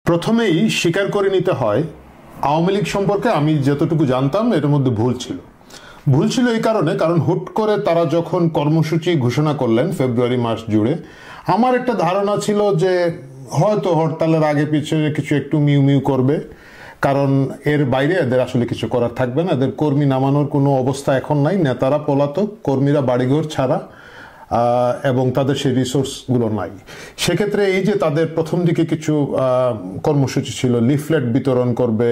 প্রথমেই স্বীকার করে নিতে হয় আওয়ামী লীগ সম্পর্কে আমি যতটুকু জানতাম এর মধ্যে ভুল ছিল। ভুল ছিল এই কারণে, কারণ হুট করে তারা যখন কর্মসূচি ঘোষণা করলেন ফেব্রুয়ারি মাস জুড়ে, আমার একটা ধারণা ছিল যে হয়তো হরতালের আগে পিছনে কিছু একটু মিউ মিউ করবে, কারণ এর বাইরে এদের আসলে কিছু করার থাকবে না। এদের কর্মী নামানোর কোনো অবস্থা এখন নাই, নেতারা পলাতক, কর্মীরা বাড়িঘর ছাড়া, এবং তাদের সেই রিসোর্সগুলো নাই। সেক্ষেত্রে এই যে তাদের প্রথম দিকে কিছু কর্মসূচি ছিল, লিফলেট বিতরণ করবে,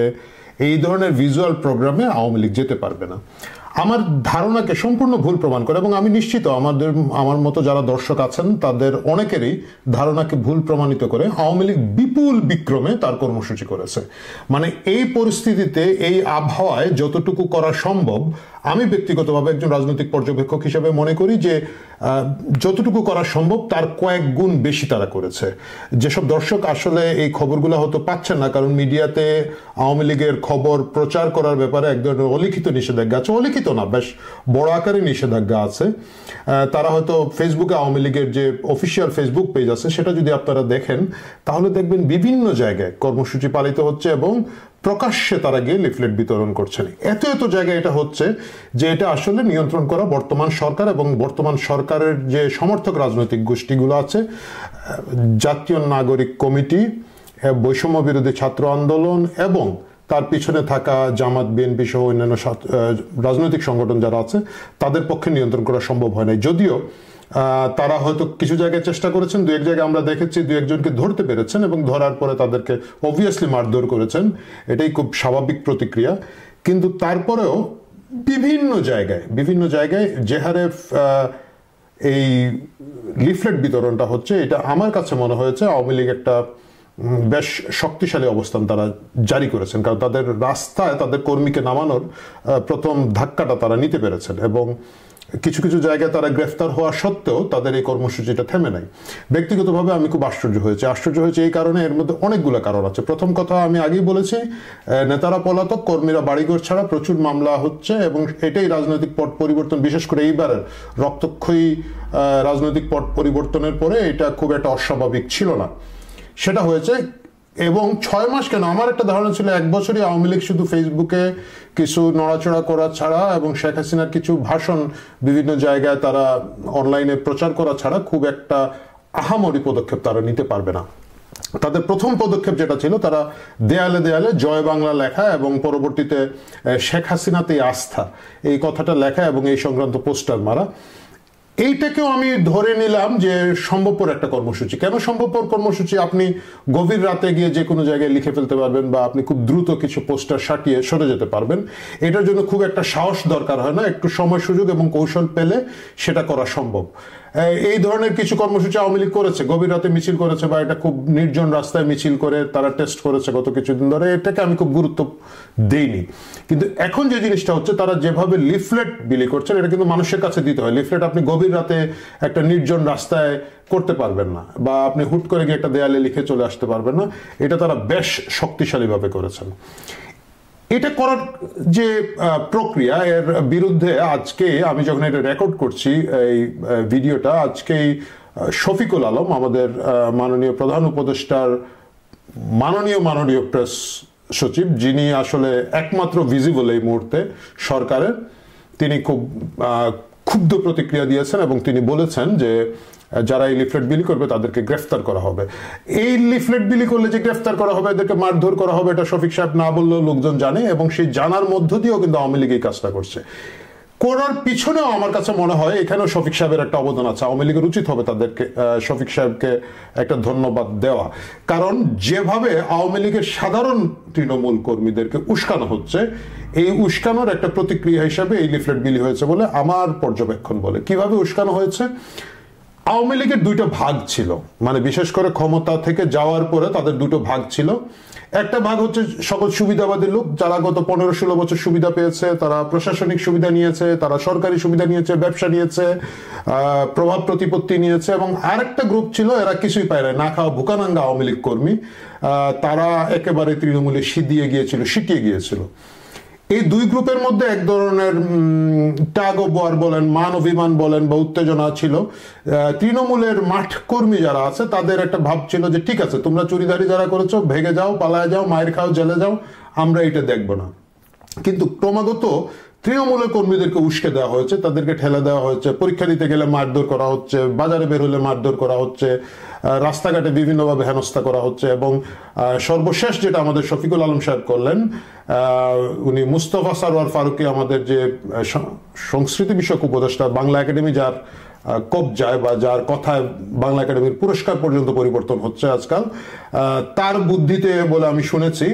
এই ধরনের ভিজুয়াল প্রোগ্রামে আওয়ামী লীগ যেতে পারবে না, আমার ধারণাকে সম্পূর্ণ ভুল প্রমাণ করে। এবং আমি নিশ্চিত আমার মতো যারা দর্শক আছেন তাদের অনেকেরই ধারণাকে ভুল প্রমাণিত করে আওয়ামী লীগ বিপুল বিক্রমে তার কর্মসূচি করেছে। মানে এই পরিস্থিতিতে, এই আবহাওয়ায় যতটুকু করা সম্ভব, আমি ব্যক্তিগতভাবে একজন রাজনৈতিক পর্যবেক্ষক হিসেবে মনে করি যে যতটুকু করা সম্ভব তার কয়েক গুণ বেশি তারা করেছে। যেসব দর্শক আসলে এই খবরগুলো হয়তো পাচ্ছেন না, কারণ মিডিয়াতে আওয়ামী লীগের খবর প্রচার করার ব্যাপারে এক ধরনের অলিখিত নিষেধাজ্ঞা আছে, অলিখিত না, বেশ বড় আকারে নিষেধাজ্ঞা আছে। তারা হয়তো ফেসবুকে আওয়ামী লীগের যে অফিসিয়াল ফেসবুক পেজ আছে সেটা যদি আপনারা দেখেন তাহলে দেখবেন বিভিন্ন জায়গায় কর্মসূচি পালিত হচ্ছে এবং প্রকাশ্যে তারা গিয়ে লিফলেট বিতরণ করছেন। এত এত জায়গায় এটা হচ্ছে যে এটা আসলে নিয়ন্ত্রণ করা বর্তমান সরকার এবং বর্তমান সরকারের যে সমর্থক রাজনৈতিক গোষ্ঠীগুলো আছে, জাতীয় নাগরিক কমিটি, বৈষম্য বিরোধী ছাত্র আন্দোলন এবং তার পিছনে থাকা জামাত, বিএনপি সহ অন্যান্য রাজনৈতিক সংগঠন যারা আছে, তাদের পক্ষে নিয়ন্ত্রণ করা সম্ভব হয় নাই। যদিও তারা হয়তো কিছু জায়গায় চেষ্টা করেছেন, দু এক জায়গায় আমরা দেখেছি দু একজনকে ধরতে পেরেছেন এবং ধরার পরে তাদেরকে অবভিয়াসলি মারধর করেছেন, এটাই খুব স্বাভাবিক প্রতিক্রিয়া। কিন্তু তারপরেও বিভিন্ন জায়গায় যে হারে এই লিফলেট বিতরণটা হচ্ছে, এটা আমার কাছে মনে হয়েছে আওয়ামী লীগ একটা বেশ শক্তিশালী অবস্থান তারা জারি করেছেন, কারণ তাদের রাস্তায় তাদের কর্মীকে নামানোর প্রথম ধাক্কাটা তারা নিতে পেরেছেন এবং কিছু কিছু জায়গায় তারা গ্রেফতার হওয়া সত্ত্বেও তাদের এই কর্মসূচিটা থেমে নাই। ব্যক্তিগতভাবে আমি খুব আশ্চর্য হয়েছে এই কারণে, এর মধ্যে অনেকগুলো কারণ আছে। প্রথম কথা আমি আগেই বলেছি, নেতারা পলাতক, কর্মীরা বাড়িঘর ছাড়া, প্রচুর মামলা হচ্ছে এবং এটাই রাজনৈতিক পট পরিবর্তন, বিশেষ করে এইবারের রক্তক্ষয়ী রাজনৈতিক পট পরিবর্তনের পরে এটা খুব একটা অস্বাভাবিক ছিল না, সেটা হয়েছে। এবং 6 মাস কেন, আমার একটা ধারণা ছিল 1 বছরই আওয়ামী লীগ শুধু ফেসবুকে কিছু নড়াচড়া করা ছাড়া এবং শেখ হাসিনার কিছু ভাষণ বিভিন্ন জায়গায় তারা অনলাইনে প্রচার করা ছাড়া খুব একটা আহামরি পদক্ষেপ তারা নিতে পারবে না। তাদের প্রথম পদক্ষেপ যেটা ছিল, তারা দেয়ালে দেয়ালে জয় বাংলা লেখা এবং পরবর্তীতে শেখ হাসিনাতেই আস্থা এই কথাটা লেখা এবং এই সংক্রান্ত পোস্টার মারা, এইটাকেও আমি ধরে নিলাম যে সম্ভবপর একটা কর্মসূচি। কেন সম্ভবপর কর্মসূচি? আপনি গভীর রাতে গিয়ে যে কোনো জায়গায় লিখে ফেলতে পারবেন বা আপনি খুব দ্রুত কিছু পোস্টার সাটিয়ে সরে যেতে পারবেন। এটার জন্য খুব একটা সাহস দরকার হয় না, একটু সময় সুযোগ এবং কৌশল পেলে সেটা করা সম্ভব। এই ধরনের কিছু কর্মসূচি আওয়ামী লীগ করেছে, গভীর রাতে মিছিল করেছে বা এটা খুব নির্জন রাস্তায় মিছিল করে তারা টেস্ট করেছে গত কিছুদিন ধরে, এটাকে আমি খুব গুরুত্ব দেইনি। কিন্তু এখন যে জিনিসটা হচ্ছে, তারা যেভাবে লিফলেট বিলি করছেন, এটা কিন্তু মানুষের কাছে দিতে হয়। লিফলেট আপনি গভীর রাতে একটা নির্জন রাস্তায় করতে পারবেন না, বা আপনি হুট করে গিয়ে একটা দেয়ালে লিখে চলে আসতে পারবেন না। এটা তারা বেশ শক্তিশালীভাবে করেছেন। এটা করার যে প্রক্রিয়া, এর বিরুদ্ধে আজকে আমি যখন এটা রেকর্ড করছি এই ভিডিওটা, আজকেই শফিকুল আলম, আমাদের মাননীয় প্রধান উপদেষ্টার মাননীয় প্রেস সচিব, যিনি আসলে একমাত্র ভিজিবল এই মুহূর্তে সরকারের, তিনি খুব ক্ষুব্ধ প্রতিক্রিয়া দিয়েছেন এবং তিনি বলেছেন যে যারা এই লিফলেট বিলি করবে তাদেরকে গ্রেফতার করা হবে। এই লিফলেট বিলি করলে যে গ্রেফতার করা হবে, এদেরকে মারধর করা হবে, এটা শফিক সাহেব না বললেও লোকজন জানে এবং সেই জানার মধ্য দিয়েও কিন্তু আওয়ামী লীগ এই কাজটা করছে। করার পিছনেও আমার কাছে মনে হয় এখানেও শফিক সাহেবের একটা অবদান আছে। আওয়ামী লীগের উচিত হবে তাদেরকে, শফিক সাহেবকে একটা ধন্যবাদ দেওয়া, কারণ যেভাবে আওয়ামী লীগের সাধারণ তৃণমূল কর্মীদেরকে উস্কানো হচ্ছে, এই উস্কানোর একটা প্রতিক্রিয়া হিসাবে এই লিফলেট বিলি হয়েছে বলে আমার পর্যবেক্ষণ বলে। কিভাবে উস্কানো হয়েছে? আওয়ামী লীগের 2টা ভাগ ছিল, মানে বিশেষ করে ক্ষমতা থেকে যাওয়ার পরে তাদের 2টো ভাগ ছিল। একটা ভাগ হচ্ছে সকল সুবিধাবাদী লোক, যারা গত 15-16 বছর সুবিধা পেয়েছে, তারা প্রশাসনিক সুবিধা নিয়েছে, তারা সরকারি সুবিধা নিয়েছে, ব্যবসা নিয়েছে, প্রভাব প্রতিপত্তি নিয়েছে। এবং আরেকটা গ্রুপ ছিল, এরা কিছুই পায় না, না খাওয়া ভুকানাঙ্গা আওয়ামী লীগ কর্মী, তারা একেবারে তৃণমূলে সিটিয়ে গিয়েছিল। এই দুই গ্রুপের মধ্যে এক ধরনের টাগ অফ ওয়ার বলেন, মান অভিমান বলেন বা উত্তেজনা ছিল। তৃণমূলের মাঠ কর্মী যারা আছে তাদের একটা ভাব ছিল যে ঠিক আছে, তোমরা চুরিদারি যারা করেছো ভেগে যাও, পালায় যাও, মায়ের খাও, জেলে যাও, আমরা এটা দেখবো না। কিন্তু ক্রমাগত তৃণমূলের কর্মীদেরকে উস্কে দেওয়া হয়েছে, তাদেরকে ঠেলে দেওয়া হয়েছে, পরীক্ষা দিতে গেলে মারধর করা হচ্ছে, বাজারে বের হলে মারধর করা হচ্ছে, রাস্তাঘাটে বিভিন্নভাবে হেনস্থা করা হচ্ছে। এবং সর্বশেষ যেটা আমাদের শফিকুল আলম সাহেব করলেন, উনি মুস্তফা সরওয়ার ফারুকী, আমাদের যে সংস্কৃতি বিষয়ক উপদেষ্টা, বাংলা একাডেমি যার কবজায় বা যার কথায় বাংলা একাডেমির পুরস্কার পর্যন্ত পরিবর্তন হচ্ছে আজকাল, তার বুদ্ধিতে বলে আমি শুনেছি,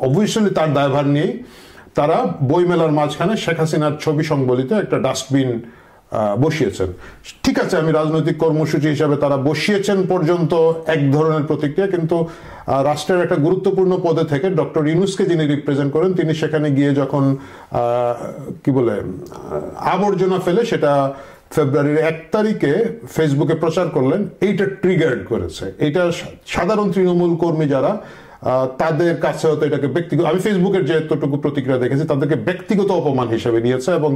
অবভিয়াসলি তার দায়ভার নিয়েই তারা বইমেলার মাঝখানে শেখ হাসিনার ছবি সংবলিত একটা ডাস্টবিন বসিয়েছেন। ঠিক আছে, আমি রাজনৈতিক কর্মসূচি হিসাবে তারা বসিয়েছেন পর্যন্ত এক ধরনের প্রতিক্রিয়া, কিন্তু রাষ্ট্রের একটা গুরুত্বপূর্ণ পদে থেকে ডক্টর ইউনূসকে যিনি রিপ্রেজেন্ট করেন, তিনি সেখানে গিয়ে যখন কি বলে আবর্জনা ফেলে সেটা ফেব্রুয়ারির 1 তারিখে ফেসবুকে প্রচার করলেন, এইটা ট্রিগার্ড করেছে। এটা সাধারণ তৃণমূল কর্মী যারা, তাদের কাছে হয়তো এটাকে ব্যক্তিগত, আমি ফেসবুকের যে এতটুকু প্রতিক্রিয়া দেখেছি, তাদেরকে ব্যক্তিগত অপমান হিসেবে নিয়েছে। এবং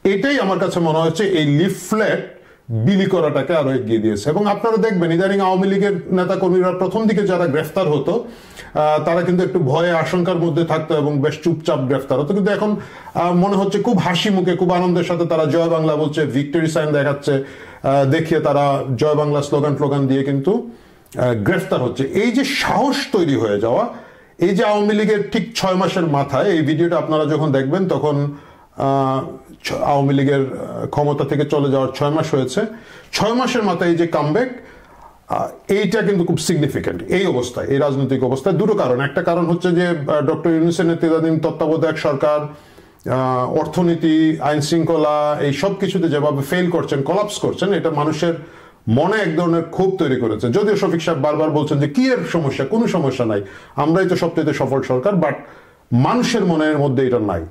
এটাই আমার কাছে মনে হচ্ছে এই লিফলেট বিলি করাটাকে আরো এগিয়ে দিয়েছে। এবং আপনারা দেখবেন ইদানিং আওয়ামী লীগের নেতা কর্মীরা প্রথম দিকে যারা গ্রেফতার হতো, তারা কিন্তু একটু ভয়ে আশঙ্কার মধ্যে থাকতো এবং বেশ চুপচাপ গ্রেফতার হতো, কিন্তু এখন মনে হচ্ছে খুব হাসি মুখে, খুব আনন্দের সাথে তারা জয় বাংলা বলছে, ভিক্টরি সাইন দেখাচ্ছে, দেখিয়ে তারা জয় বাংলা স্লোগান দিয়ে কিন্তু গ্রেফতার হচ্ছে। এই যে সাহস তৈরি হয়ে যাওয়া, এই যে আওয়ামী লীগের ঠিক 6 মাসের মাথায়, এই ভিডিওটা আপনারা যখন দেখবেন তখন আওয়ামী লীগের ক্ষমতা থেকে চলে যাওয়ার 6 মাস হয়েছে। 6 মাসের মাথায় এই যে কামব্যাক, এইটা কিন্তু খুব সিগনিফিক্যান্ট এই অবস্থায়, এই রাজনৈতিক অবস্থায়। দুটো কারণ, একটা কারণ হচ্ছে যে ডক্টর ইউনূসের নেতৃত্বাধীন তত্ত্বাবধায়ক সরকার অর্থনীতি, আইন শৃঙ্খলা, এই সব কিছুতে যেভাবে ফেল করছেন, কলাপস করছেন, এটা মানুষের মনে এক ধরনের ক্ষোভ তৈরি করেছে। যদিও শফিক সাহেব বারবার বলছেন যে কি এর সমস্যা, কোনো সমস্যা নাই, আমরাই তো সবচেয়ে সফল সরকার, বাট মানুষের মনের মধ্যে এটা নাই।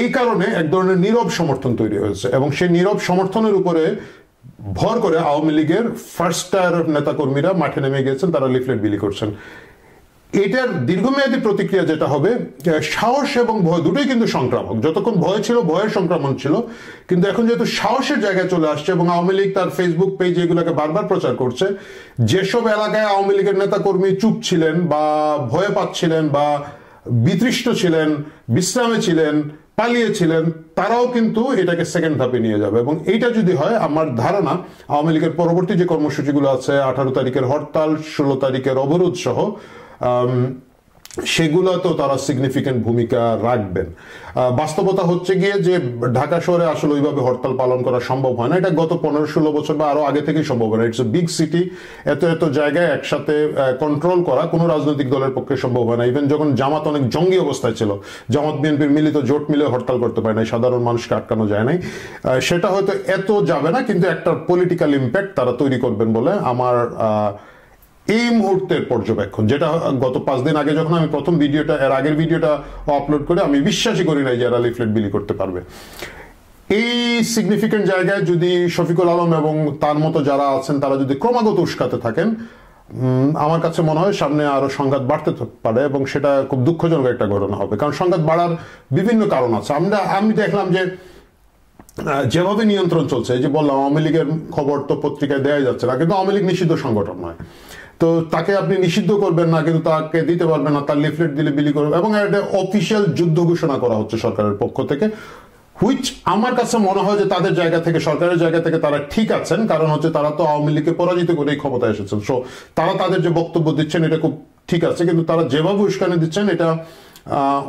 এই কারণে এক ধরনের নীরব সমর্থন তৈরি হয়েছে, এবং সেই নীরব সমর্থনের উপরে ভর করে আওয়ামী লীগের ফার্স্ট টায়ার নেতাকর্মীরা মাঠে নেমে গেছেন, তারা লিফলেট বিলি করছেন। এটার দীর্ঘমেয়াদী প্রতিক্রিয়া যেটা হবে, সাহস এবং ভয় দুটোই কিন্তু সংক্রামক। যতক্ষণ ভয় ছিল, ভয়ের সংক্রমণ ছিল, কিন্তু এখন যেহেতু সাহসের জায়গায় চলে আসছে এবং আওয়ামী লীগ তার ফেসবুক পেজ এগুলোকে বারবার প্রচার করছে, যেসব এলাকায় আওয়ামী লীগের নেতাকর্মী চুপ ছিলেন বা ভয়ে পাচ্ছিলেন বা বিতৃষ্ট ছিলেন, বিশ্রামে ছিলেন, পালিয়েছিলেন, তারাও কিন্তু এটাকে সেকেন্ড ধাপে নিয়ে যাবে। এবং এইটা যদি হয়, আমার ধারণা আওয়ামী লীগের পরবর্তী যে কর্মসূচিগুলো আছে, 18 তারিখের হরতাল, 16 তারিখের অবরোধ সহ, সেগুলোতেও তারা সিগনিফিক্যান্ট ভূমিকা রাখবেন। বাস্তবতা হচ্ছে গিয়ে যে ঢাকা শহরে আসলে ওইভাবে হরতাল পালন করা সম্ভব হয় না। এটা গত 15-16 বছর বা আরো আগে থেকেই সম্ভব হয় না। ইটস এ বিগ সিটি, এত জায়গায় একসাথে কন্ট্রোল করা কোনো রাজনৈতিক দলের পক্ষে সম্ভব হয় না। ইভেন যখন জামাত অনেক জঙ্গি অবস্থায় ছিল, জামাত বিএনপির মিলিত জোট মিলে হরতাল করতে পারে নাই, সাধারণ মানুষকে আটকানো যায় নাই। সেটা হয়তো এত যাবে না, কিন্তু একটা পলিটিক্যাল ইম্প্যাক্ট তারা তৈরি করবেন বলে আমার এই মুহূর্তের পর্যবেক্ষণ। যেটা গত 5 দিন আগে যখন আমি প্রথম ভিডিওটা, এর আগের ভিডিওটা আপলোড করে, আমি বিশ্বাসই করি নাই যে এরা লিফলেট বিলি করতে পারবে। এই সিগনিফিক্যান্ট জায়গায় যদি শফিকুল আলম এবং তার মতো যারা আছেন তারা যদি ক্রমাগত উস্কাতে থাকেন, আমার কাছে মনে হয় সামনে আরো সংঘাত বাড়তে পারে, এবং সেটা খুব দুঃখজনক একটা ঘটনা হবে। কারণ সংঘাত বাড়ার বিভিন্ন কারণ আছে। আমি দেখলাম যে যেভাবে নিয়ন্ত্রণ চলছে, এই যে বললাম আওয়ামী লীগের খবর তো পত্রিকায় দেওয়া যাচ্ছে না, কিন্তু আওয়ামী লীগ নিষিদ্ধ সংগঠন নয়, তো তাকে আপনি নিষিদ্ধ করবেন না, কিন্তু তাকে দিতে পারবেন না, তার লিফলেট দিলে বিলি করবেন, এবং একটা অফিসিয়াল যুদ্ধ ঘোষণা করা হচ্ছে সরকারের পক্ষ থেকে, হুইচ আমার কাছে মনে হয় যে তাদের জায়গা থেকে, সরকারের জায়গা থেকে তারা ঠিক আছেন। কারণ হচ্ছে তারা তো আওয়ামী লীগকে পরাজিত করে এই ক্ষমতায় এসেছেন, সো তারা তাদের যে বক্তব্য দিচ্ছেন এটা খুব ঠিক আছে, কিন্তু তারা যেভাবে উস্কানি দিচ্ছেন এটা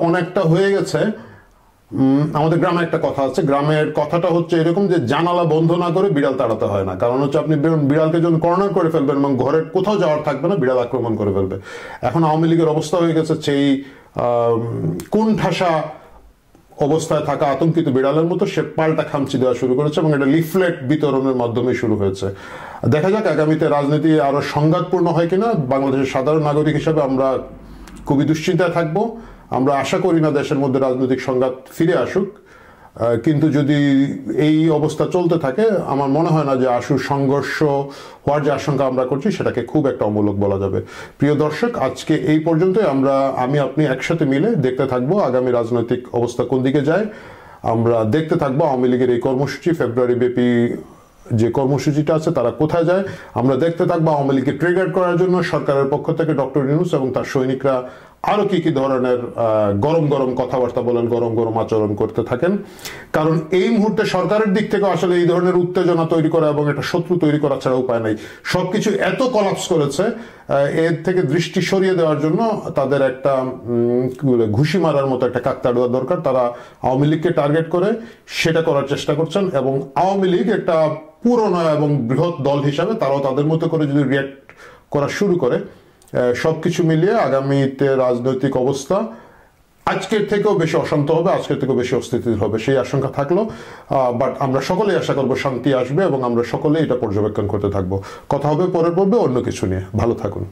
অনেকটা হয়ে গেছে। আমাদের গ্রামে একটা কথা আছে, গ্রামের কথাটা হচ্ছে এরকম যে জানালা বন্ধ না করে বিড়াল তাড়াতে হয় না। কারণ হচ্ছে আপনি বিড়ালকে যখন কর্নার করে ফেলবেন এবং ঘরের কোথাও যাওয়ার থাকবে না, বিড়াল আক্রমণ করে ফেলবে। এখন আওয়ামী লীগের অবস্থা হয়ে গেছে সেই কোণঠাসা অবস্থায় থাকা আতঙ্কিত বিড়ালের মতো, সে পাল্টা খামচি দেওয়া শুরু করেছে এবং এটা লিফলেট বিতরণের মাধ্যমে শুরু হয়েছে। দেখা যাক আগামীতে রাজনীতি আরো সংঘাতপূর্ণ হয় কিনা। বাংলাদেশের সাধারণ নাগরিক হিসেবে আমরা খুবই দুশ্চিন্তায় থাকবো। আমরা আশা করি না দেশের মধ্যে রাজনৈতিক সংঘাত ফিরে আসুক। কিন্তু যদি এই অবস্থা চলতে থাকে আমার মনে হয় না যে আশু সংঘর্ষ হওয়ার যে আশঙ্কা আমরা করছি সেটাকে খুব একটা অমূলক বলা যাবে। প্রিয় দর্শক, আজকে এই পর্যন্তই। আমি আপনি একসাথে মিলে দেখতে থাকবো আগামী রাজনৈতিক অবস্থা কোন দিকে যায়। আমরা দেখতে থাকবো আওয়ামী লীগের এই কর্মসূচি, ফেব্রুয়ারি ব্যাপী যে কর্মসূচিটা আছে তারা কোথায় যায়। আমরা দেখতে থাকবো আওয়ামী লীগকে ট্রিগার করার জন্য সরকারের পক্ষ থেকে ডক্টর ইউনূস এবং তার সৈনিকরা আরো কি ধরনের গরম গরম কথাবার্তা বলেন, গরম গরম আচরণ করতে থাকেন। কারণ এই মুহূর্তে সরকারের দিক থেকে আসলে এই ধরনের উত্তেজনা তৈরি করা এবং একটা শত্রু তৈরি করা ছাড়া উপায় নাই। সবকিছু এত কলাপস করেছে, এর থেকে দৃষ্টি সরিয়ে দেওয়ার জন্য তাদের একটা ঘুষি মারার মতো একটা কাকতাড়ুয়া দরকার। তারা আওয়ামী লীগকে টার্গেট করে সেটা করার চেষ্টা করছেন এবং আওয়ামী লীগ একটা পুরনো এবং বৃহৎ দল হিসাবে তারাও তাদের মতো করে যদি রিয়াক্ট করা শুরু করে, সবকিছু মিলিয়ে আগামীতে রাজনৈতিক অবস্থা আজকের থেকেও বেশি অশান্ত হবে, আজকের থেকেও বেশি অস্থিতিশীল হবে, সেই আশঙ্কা থাকলো। বাট আমরা সকলেই আশা করবো শান্তি আসবে এবং আমরা সকলেই এটা পর্যবেক্ষণ করতে থাকবো। কথা হবে পরের পর্বে অন্য কিছু নিয়ে। ভালো থাকুন।